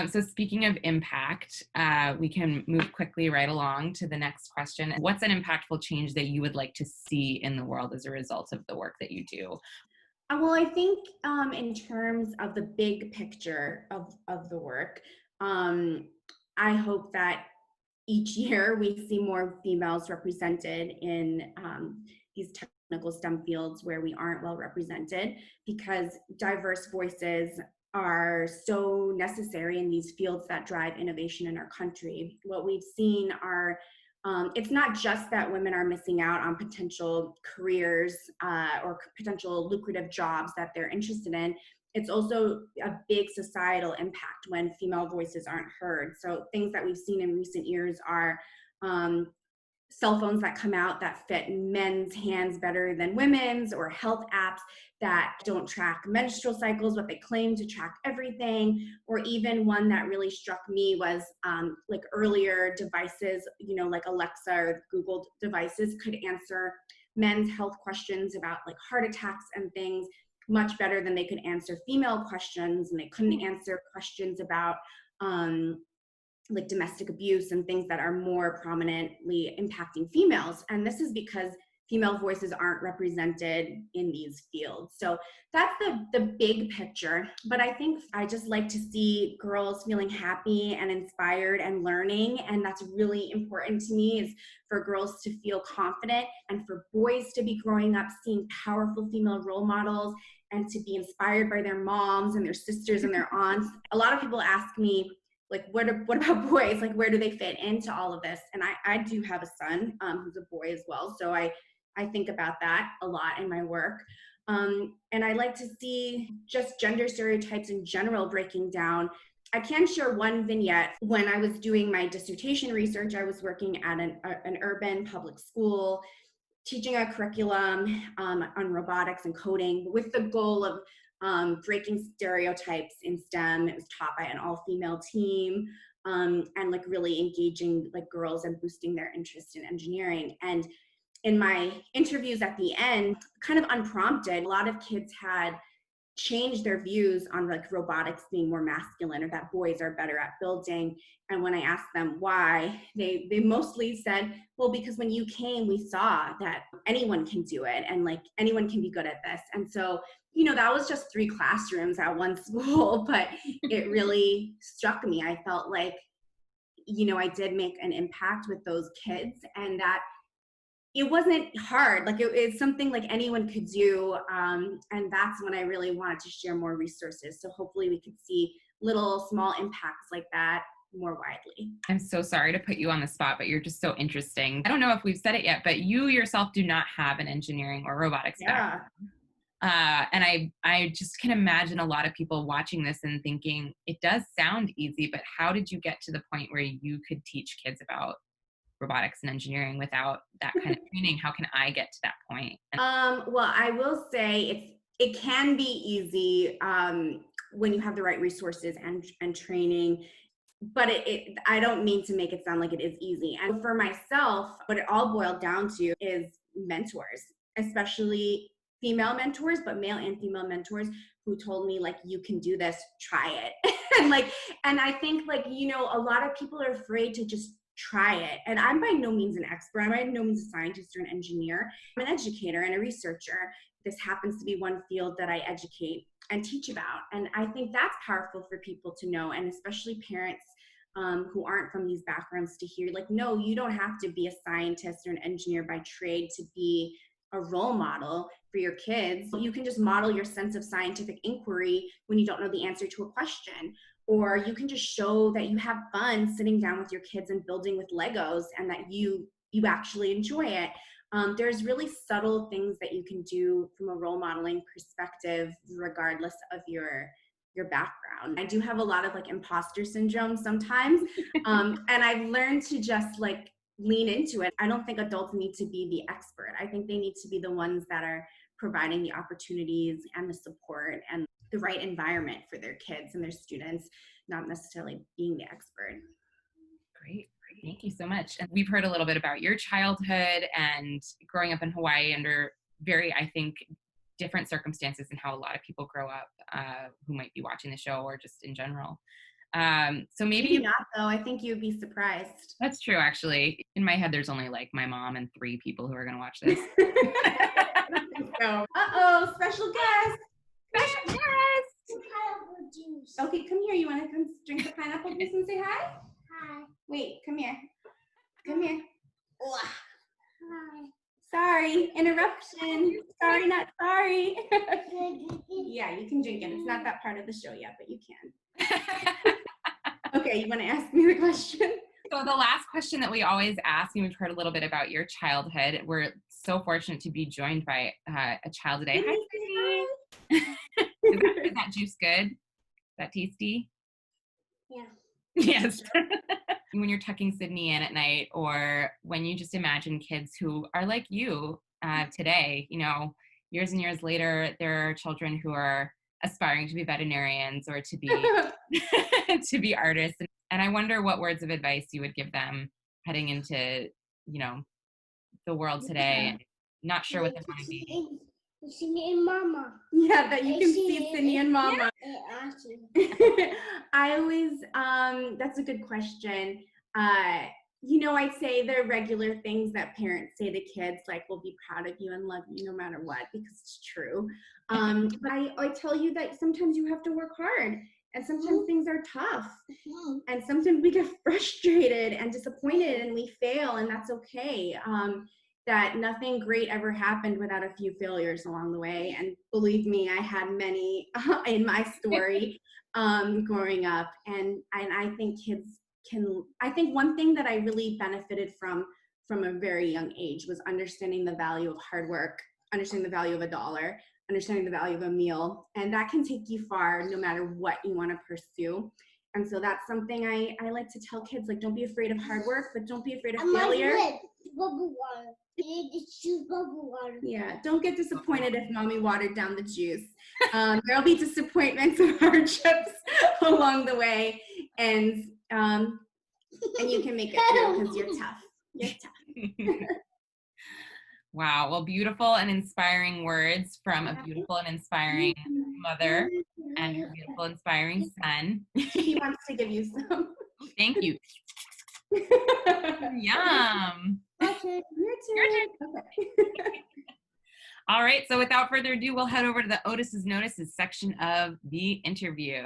So speaking of impact, we can move quickly right along to the next question. What's an impactful change that you would like to see in the world as a result of the work that you do? Well, I think in terms of the big picture of the work, um, I hope that each year we see more females represented in these technical STEM fields where we aren't well represented, because diverse voices are so necessary in these fields that drive innovation in our country. What we've seen are it's not just that women are missing out on potential careers or potential lucrative jobs that they're interested in. It's also a big societal impact when female voices aren't heard. So things that we've seen in recent years are cell phones that come out that fit men's hands better than women's, or health apps that don't track menstrual cycles, but they claim to track everything. Or even one that really struck me was like earlier devices, like Alexa or Google devices could answer men's health questions about like heart attacks and things much better than they could answer female questions, and they couldn't answer questions about like domestic abuse and things that are more prominently impacting females. And this is because female voices aren't represented in these fields. So that's the big picture. But I think I just like to see girls feeling happy and inspired and learning. And that's really important to me, is for girls to feel confident and for boys to be growing up seeing powerful female role models and to be inspired by their moms and their sisters and their aunts. A lot of people ask me, like, what about boys? Like, where do they fit into all of this? And I do have a son who's a boy as well. So I think about that a lot in my work. And I like to see just gender stereotypes in general breaking down. I can share one vignette. When I was doing my dissertation research, I was working at an urban public school, teaching a curriculum on robotics and coding with the goal of breaking stereotypes in STEM. It was taught by an all-female team, and like really engaging like girls and boosting their interest in engineering. And in my interviews at the end, kind of unprompted, a lot of kids had changed their views on like robotics being more masculine, or that boys are better at building. And when I asked them why, they mostly said, well, because when you came, we saw that anyone can do it and like anyone can be good at this. And so, that was just 3 classrooms at one school, but it really struck me. I felt like, I did make an impact with those kids, and that it wasn't hard. Like it's something like anyone could do. And that's when I really wanted to share more resources. So hopefully we could see little small impacts like that more widely. I'm so sorry to put you on the spot, but you're just so interesting. I don't know if we've said it yet, but you yourself do not have an engineering or robotics background. And I just can imagine a lot of people watching this and thinking, it does sound easy, but how did you get to the point where you could teach kids about robotics and engineering without that kind of training? How can I get to that point? Well, I will say it can be easy when you have the right resources and training, but I don't mean to make it sound like it is easy. And for myself, what it all boiled down to is mentors, especially female mentors, but male and female mentors who told me like, you can do this, try it. and I think like, a lot of people are afraid to just try it. And I'm by no means an expert. I'm by no means a scientist or an engineer. I'm an educator and a researcher. This happens to be one field that I educate and teach about. And I think that's powerful for people to know, and especially parents who aren't from these backgrounds, to hear like, no, you don't have to be a scientist or an engineer by trade to be a role model for your kids. You can just model your sense of scientific inquiry when you don't know the answer to a question. Or you can just show that you have fun sitting down with your kids and building with Legos, and that you actually enjoy it. There's really subtle things that you can do from a role modeling perspective, regardless of your background. I do have a lot of like imposter syndrome sometimes, and I've learned to just like lean into it. I don't think adults need to be the expert. I think they need to be the ones that are providing the opportunities and the support and the right environment for their kids and their students, not necessarily being the expert. Great. Thank you so much. And we've heard a little bit about your childhood and growing up in Hawaii under very, I think, different circumstances and how a lot of people grow up who might be watching the show or just in general. So maybe not though. I think you'd be surprised. That's true, actually. In my head, there's only like my mom and 3 people who are going to watch this. Uh-oh, special guest. Special guest. Pineapple juice. Okay, come here. You want to come drink the pineapple juice and say hi? Hi. Wait, come here. Come here. Hi. Sorry, interruption. Sorry, not sorry. Yeah, you can drink it. It's not that part of the show yet, but you can. Okay, you want to ask me the question? So the last question that we always ask, and we've heard a little bit about your childhood. We're so fortunate to be joined by a child today. Hi, Sydney. Is that juice good? Is that tasty? Yeah. Yes. When you're tucking Sydney in at night, or when you just imagine kids who are like you today, you know, years and years later, there are children who are aspiring to be veterinarians or to be to be artists. And I wonder what words of advice you would give them heading into, you know, the world today, and not sure what they want to be. Sydney and Mama. Yeah, that you can see Sydney and Mama. I always, that's a good question. You know, I'd say the regular things that parents say to kids, like, we'll be proud of you and love you no matter what, because it's true. But I tell you that sometimes you have to work hard, and sometimes things are tough, and sometimes we get frustrated and disappointed and we fail, and that's okay. That nothing great ever happened without a few failures along the way. And believe me, I had many in my story growing up. And I think kids I think one thing that I really benefited from a very young age was understanding the value of hard work, understanding the value of $1, understanding the value of a meal. And that can take you far no matter what you want to pursue. And so that's something I like to tell kids, like, don't be afraid of hard work, but don't be afraid of failure. Bubble water. It's just bubble water. Yeah, don't get disappointed if mommy watered down the juice. There'll be disappointments and hardships along the way, and you can make it through because you're tough. You're tough. Wow. Well, beautiful and inspiring words from a beautiful and inspiring mother and a beautiful, inspiring son. He wants to give you some. Thank you. Yum. Your turn. Okay. All right. So without further ado, we'll head over to the Otis's Notices section of the interview.